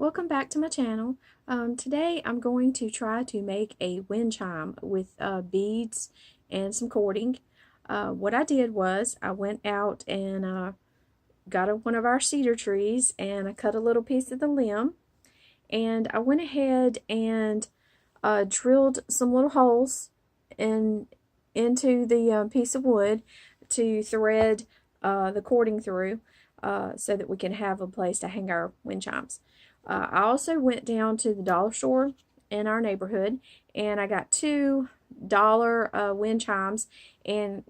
Welcome back to my channel. Today I'm going to try to make a wind chime with beads and some cording. What I did was I went out and got one of our cedar trees and I cut a little piece of the limb, and I went ahead and drilled some little holes into the piece of wood to thread the cording through, so that we can have a place to hang our wind chimes. I also went down to the dollar store in our neighborhood and I got $2 wind chimes and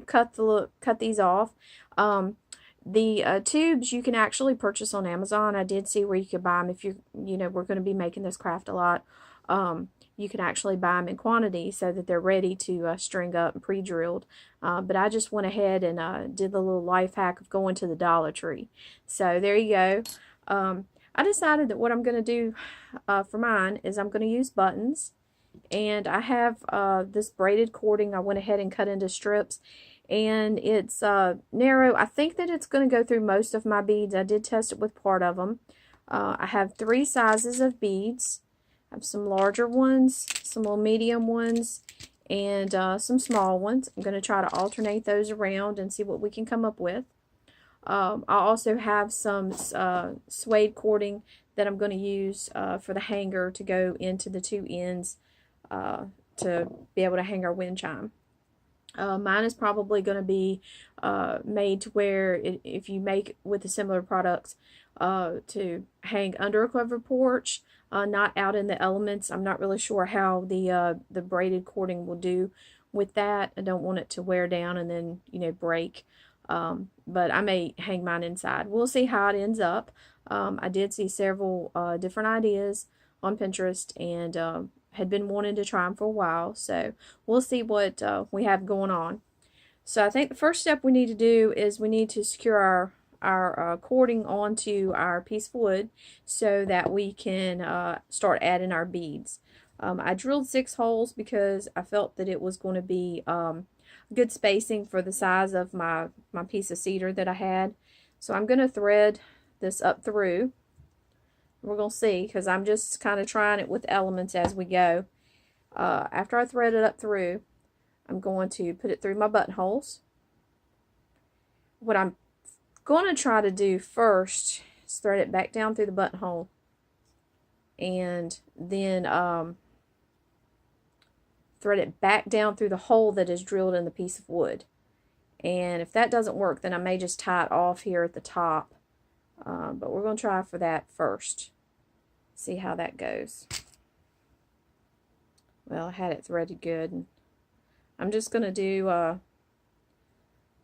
cut these off. The tubes you can actually purchase on Amazon. I did see where you could buy them if we're going to be making this craft a lot. You can actually buy them in quantity so that they're ready to string up and pre-drilled. But I just went ahead and did the little life hack of going to the Dollar Tree. So there you go. I decided that what I'm going to do for mine is I'm going to use buttons. And I have this braided cording I went ahead and cut into strips. And it's narrow. I think that it's going to go through most of my beads. I did test it with part of them. I have 3 sizes of beads. I have some larger ones, some little medium ones, and some small ones. I'm going to try to alternate those around and see what we can come up with. I also have some suede cording that I'm going to use for the hanger to go into the 2 ends to be able to hang our wind chime. Mine is probably going to be made to where if you make with the similar products to hang under a covered porch, not out in the elements. I'm not really sure how the braided cording will do with that. I don't want it to wear down and then break. But I may hang mine inside. We'll see how it ends up. I did see several different ideas on Pinterest and had been wanting to try them for a while. So we'll see what we have going on. So I think the first step we need to do is we need to secure our cording onto our piece of wood so that we can start adding our beads. I drilled 6 holes because I felt that it was going to be good spacing for the size of my piece of cedar that I had. So I'm going to thread this up through. We're going to see, because I'm just kind of trying it with elements as we go. After I thread it up through, I'm going to put it through my buttonholes. What I'm going to try to do first is thread it back down through the buttonhole, and then thread it back down through the hole that is drilled in the piece of wood. And if that doesn't work, then I may just tie it off here at the top. But we're going to try for that first. See how that goes. Well, I had it threaded good. And I'm just going to do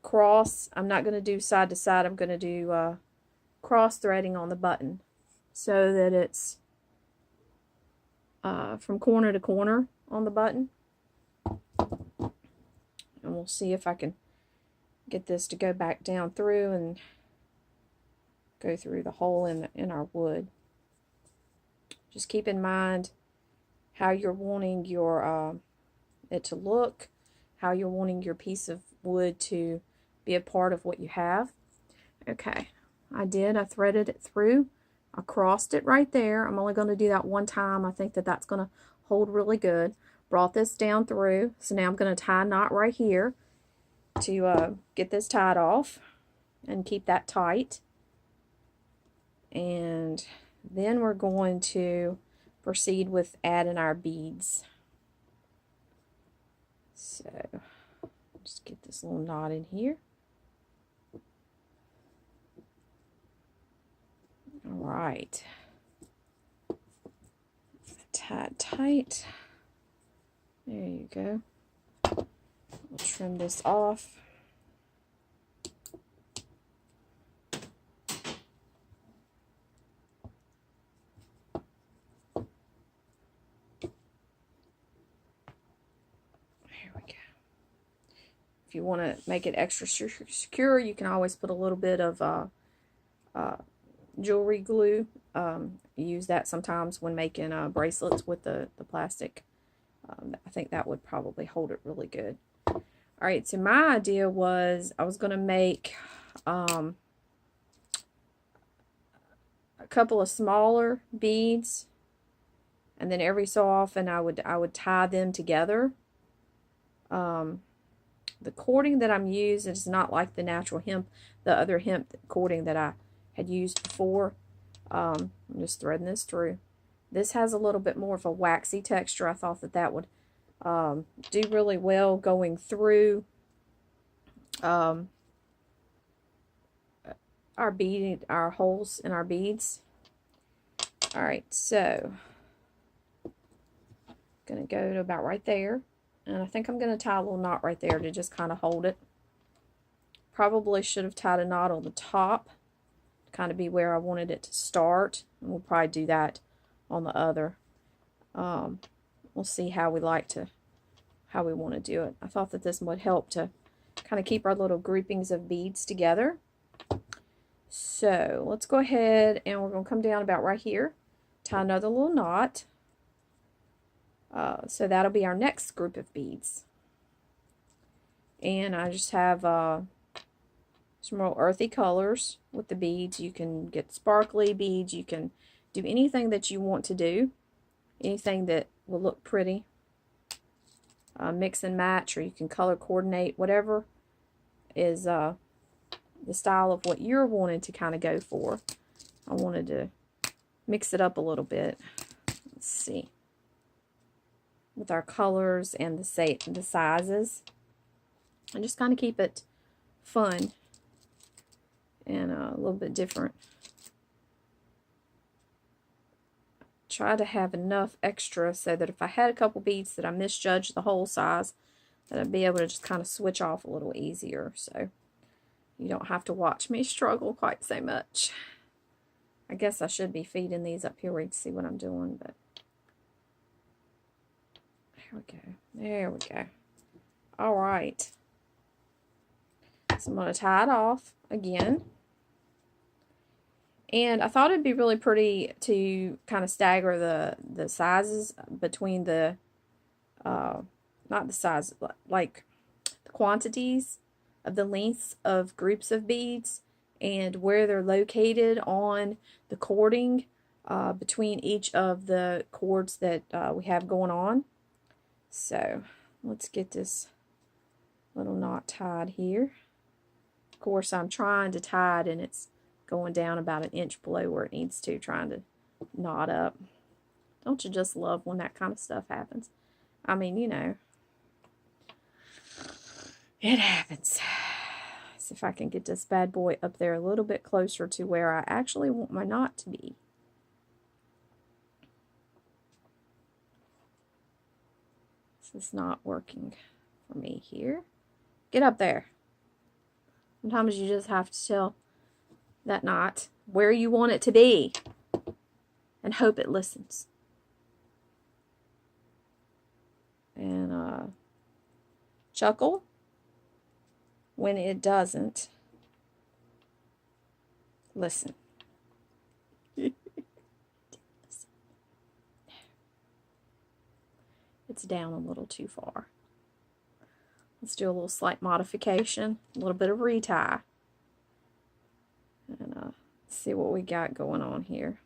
cross. I'm not going to do side to side. I'm going to do cross threading on the button so that it's from corner to corner on the button. And we'll see if I can get this to go back down through and go through the hole in our wood. Just keep in mind how you're wanting your it to look, how you're wanting your piece of wood to be a part of what you have. Okay, I threaded it through. I crossed it right there. I'm only going to do that one time. I think that that's going to hold really good. Brought this down through. So now I'm going to tie a knot right here to get this tied off and keep that tight. And then we're going to proceed with adding our beads. So just get this little knot in here. All right. Tie it tight. There you go. We'll trim this off. If you want to make it extra secure, you can always put a little bit of jewelry glue. Use that sometimes when making bracelets with the plastic. I think that would probably hold it really good. Alright, so my idea was I was going to make a a couple of smaller beads, and then every so often I would tie them together. The cording that I'm using is not like the natural hemp, the other hemp cording that I had used before. I'm just threading this through. This has a little bit more of a waxy texture. I thought that that would do really well going through our holes in our beads. All right, so gonna go to about right there, and I think I'm gonna tie a little knot right there to just kind of hold it. Probably should have tied a knot on the top to kind of be where I wanted it to start, and we'll probably do that on the other. We'll see how we want to do it. I thought that this would help to kind of keep our little groupings of beads together. So let's go ahead and we're going to come down about right here, tie another little knot. So that'll be our next group of beads. And I just have some real earthy colors with the beads. You can get sparkly beads. You can do anything that you want to do. Anything that will look pretty. Mix and match, or you can color coordinate, whatever is the style of what you're wanting to kind of go for. I wanted to mix it up a little bit. Let's see. With our colors and the sizes. And just kind of keep it fun and a little bit different. Try to have enough extra so that if I had a couple beads that I misjudged the hole size, that I'd be able to just kind of switch off a little easier. So you don't have to watch me struggle quite so much. I guess I should be feeding these up here where you can see what I'm doing, but there we go. There we go. All right. So I'm going to tie it off again. And I thought it'd be really pretty to kind of stagger the sizes between the, not the size, like the quantities of the lengths of groups of beads and where they're located on the cording between each of the cords that we have going on. So let's get this little knot tied here. Of course, I'm trying to tie it and it's going down about 1 inch below where it needs to, trying to knot up. Don't you just love when that kind of stuff happens? I mean, you know, it happens. See if I can get this bad boy up there a little bit closer to where I actually want my knot to be. This is not working for me here. Get up there. Sometimes you just have to tell that knot where you want it to be and hope it listens. And chuckle when it doesn't listen. It's down a little too far. Let's do a little slight modification, a little bit of retie. And see what we got going on here.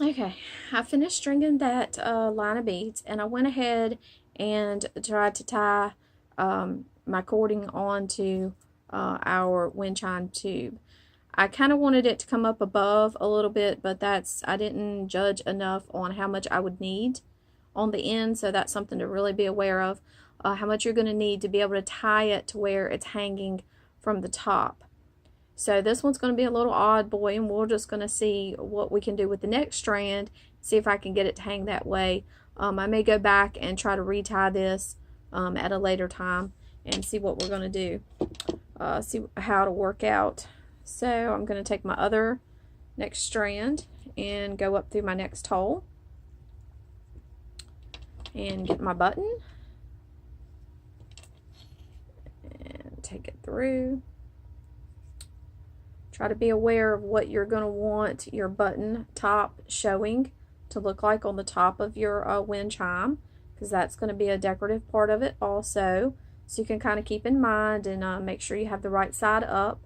Okay, I finished stringing that line of beads, and I went ahead and tried to tie my cording onto our wind chime tube. I kind of wanted it to come up above a little bit, but I didn't judge enough on how much I would need on the end, so that's something to really be aware of. How much you're going to need to be able to tie it to where it's hanging from the top. So this one's going to be a little odd boy, and we're just going to see what we can do with the next strand, see if I can get it to hang that way. I may go back and try to retie this at a later time and see what we're going to do, see how to work out. So I'm going to take my other next strand and go up through my next hole and get my button and take it through. Try to be aware of what you're going to want your button top showing to look like on the top of your wind chime, because that's going to be a decorative part of it also. So you can kind of keep in mind and make sure you have the right side up,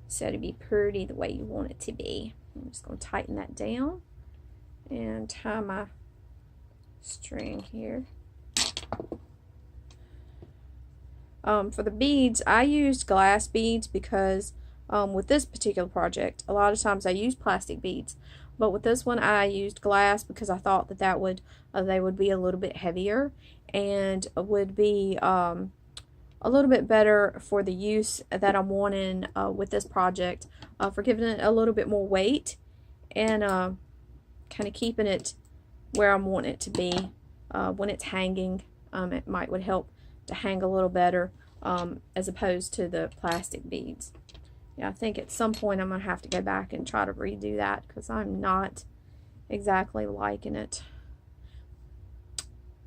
so to be pretty the way you want it to be. I'm just going to tighten that down and tie my string here. For the beads, I used glass beads because with this particular project, a lot of times I use plastic beads, but with this one I used glass because I thought that would they would be a little bit heavier and would be a little bit better for the use that I'm wanting with this project, for giving it a little bit more weight and kind of keeping it where I'm wanting it to be when it's hanging. It would help to hang a little better as opposed to the plastic beads. Yeah, I think at some point I'm going to have to go back and try to redo that because I'm not exactly liking it.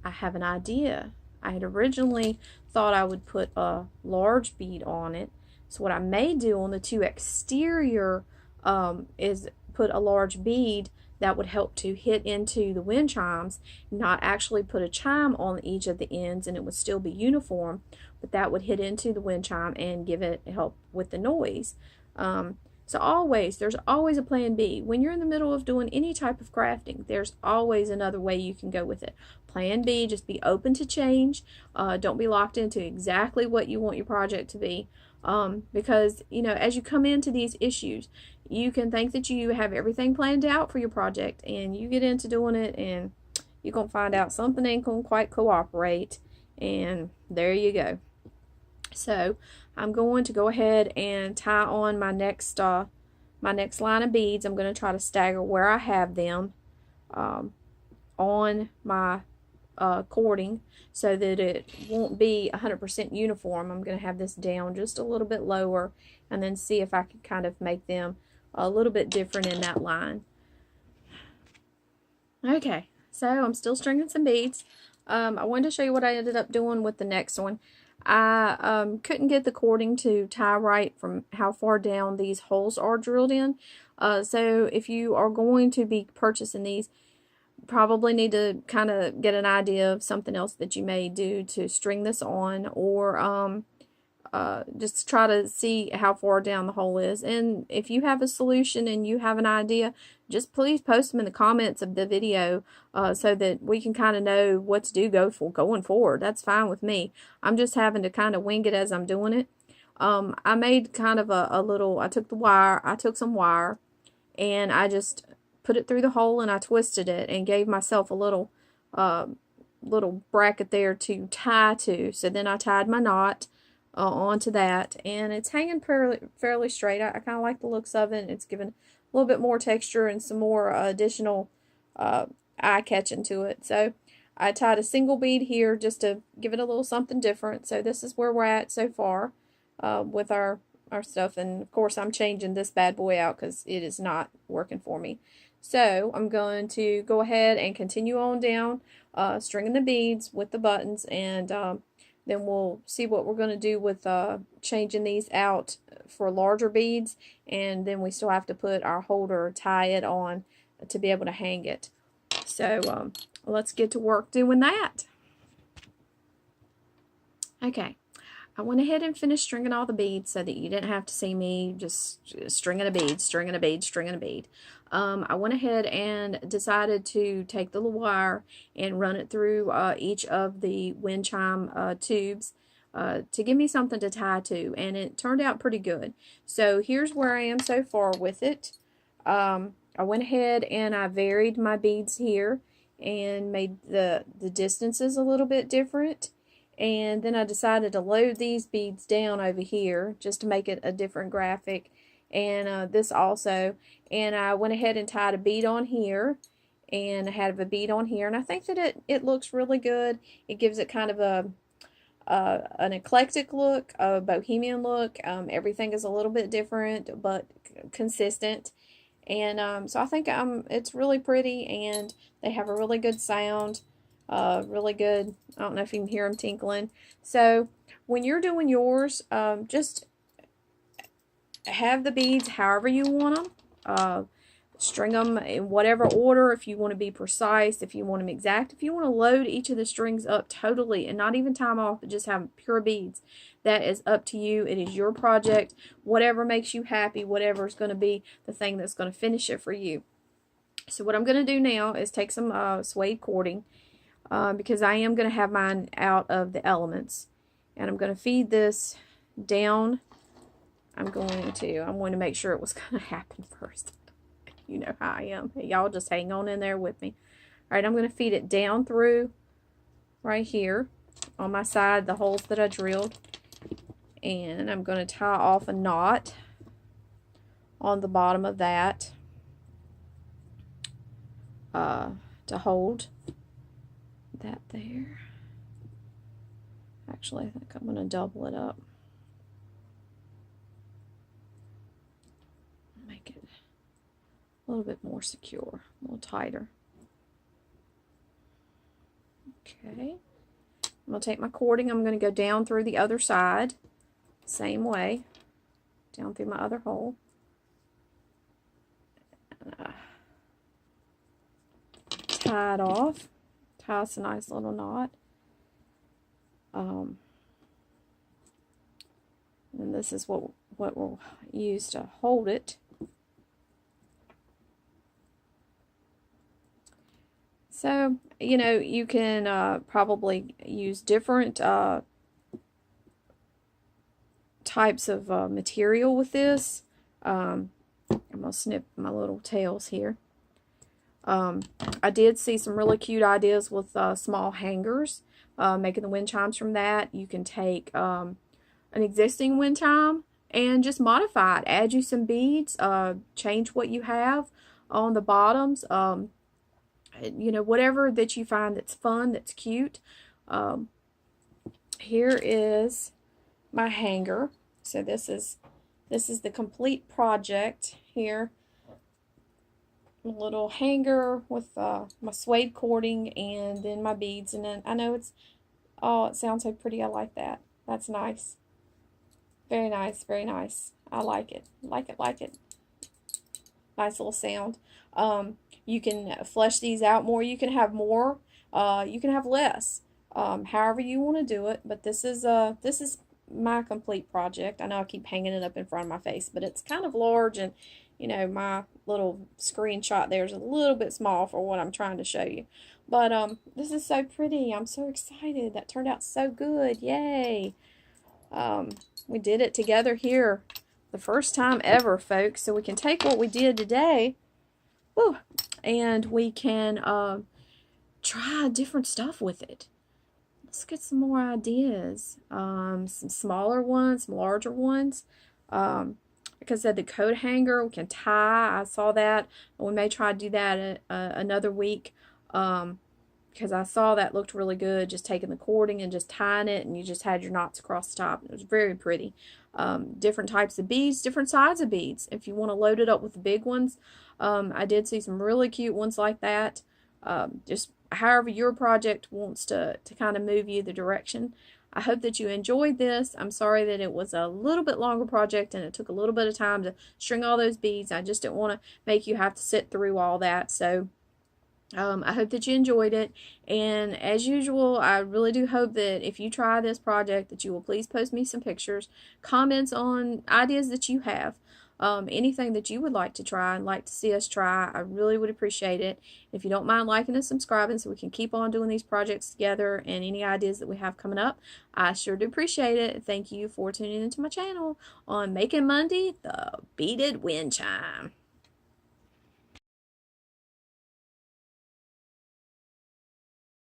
I have an idea. I had originally thought I would put a large bead on it. So what I may do on the two exterior is put a large bead that would help to hit into the wind chimes, not actually put a chime on each of the ends, and it would still be uniform, but that would hit into the wind chime and give it help with the noise. So there's always a plan B. When you're in the middle of doing any type of crafting, there's always another way you can go with it. Plan B, just be open to change. Don't be locked into exactly what you want your project to be. Because, as you come into these issues, you can think that you have everything planned out for your project, and you get into doing it, and you're going to find out something ain't going to quite cooperate, and there you go. So I'm going to go ahead and tie on my next line of beads. I'm going to try to stagger where I have them on my cording so that it won't be 100% uniform. I'm going to have this down just a little bit lower and then see if I can kind of make them a little bit different in that line. Okay, so I'm still stringing some beads. I wanted to show you what I ended up doing with the next one. I couldn't get the cording to tie right from how far down these holes are drilled in. So if you are going to be purchasing these, probably need to kind of get an idea of something else that you may do to string this on, or just try to see how far down the hole is. And if you have a solution and you have an idea, just please post them in the comments of the video so that we can kind of know what to do going forward. That's fine with me. I'm just having to kind of wing it as I'm doing it. I made kind of a little, I took some wire and I just put it through the hole and I twisted it and gave myself a little bracket there to tie to. So then I tied my knot onto that, and it's hanging fairly straight. I kind of like the looks of it. It's given a little bit more texture and some more additional eye-catching to it. So I tied a single bead here just to give it a little something different. So this is where we're at so far with our stuff, and of course I'm changing this bad boy out because it is not working for me. So I'm going to go ahead and continue on down, stringing the beads with the buttons, and then we'll see what we're going to do with changing these out for larger beads, and then we still have to put our holder, tie it on to be able to hang it. So let's get to work doing that. Okay, I went ahead and finished stringing all the beads so that you didn't have to see me just stringing a bead, stringing a bead, stringing a bead. I went ahead and decided to take the little wire and run it through each of the wind chime tubes to give me something to tie to, and it turned out pretty good. So here's where I am so far with it. I went ahead and I varied my beads here and made the distances a little bit different. And then I decided to load these beads down over here just to make it a different graphic, and this also. And I went ahead and tied a bead on here, and I had a bead on here, and I think that it looks really good. It gives it kind of an eclectic look, a bohemian look. Everything is a little bit different but consistent, and so I think it's really pretty, and they have a really good sound. Really good. I don't know if you can hear them tinkling. So when you're doing yours, just have the beads however you want them. String them in whatever order, if you want to be precise, if you want them exact, if you want to load each of the strings up totally and not even tie them off, but just have pure beads. That is up to you. It is your project. Whatever makes you happy, whatever is going to be the thing that's going to finish it for you. So what I'm going to do now is take some suede cording, because I am going to have mine out of the elements. And I'm going to feed this down. I'm going to make sure it was going to happen first. You know how I am. Y'all just hang on in there with me. Alright, I'm going to feed it down through right here on my side, the holes that I drilled. And I'm going to tie off a knot on the bottom of that to hold that there. Actually, I think I'm going to double it up. Make it a little bit more secure, a little tighter. Okay. I'm going to take my cording. I'm going to go down through the other side. Same way. Down through my other hole. Tie it off. Tie us a nice little knot. And this is what we'll use to hold it. So, you know, you can probably use different types of material with this. I'm going to snip my little tails here. I did see some really cute ideas with small hangers, making the wind chimes from that. You can take an existing wind chime and just modify it. Add you some beads, change what you have on the bottoms. You know, whatever that you find that's fun, that's cute. Here is my hanger. So this is the complete project here. A little hanger with my suede cording and then my beads. And then I know it sounds so pretty. I like that. That's nice. Very nice, very nice. I like it. Like it. Nice little sound. You can flesh these out more. You can have more. You can have less. However you want to do it. But this is my complete project. I know I keep hanging it up in front of my face, but it's kind of large, and you know my little screenshot there is a little bit small for what I'm trying to show you. But this is so pretty. I'm so excited. That turned out so good. Yay! We did it together here, the first time ever, folks. So we can take what we did today. Woo, and we can try different stuff with it. Let's get some more ideas. Some smaller ones, some larger ones. Like I said, the coat hanger, we can tie. I saw that. We may try to do that another week. Because I saw that looked really good, just taking the cording and just tying it, and you just had your knots across the top. It was very pretty. Different types of beads, different size of beads. If you want to load it up with the big ones, I did see some really cute ones like that. Just however your project wants to kind of move you the direction. I hope that you enjoyed this. I'm sorry that it was a little bit longer project and it took a little bit of time to string all those beads. I just didn't want to make you have to sit through all that. So I hope that you enjoyed it, and as usual, I really do hope that if you try this project that you will please post me some pictures, comments on ideas that you have, anything that you would like to try and like to see us try. I really would appreciate it. If you don't mind liking and subscribing so we can keep on doing these projects together, and any ideas that we have coming up, I sure do appreciate it. Thank you for tuning into my channel on Making Monday, the Beaded Wind Chime.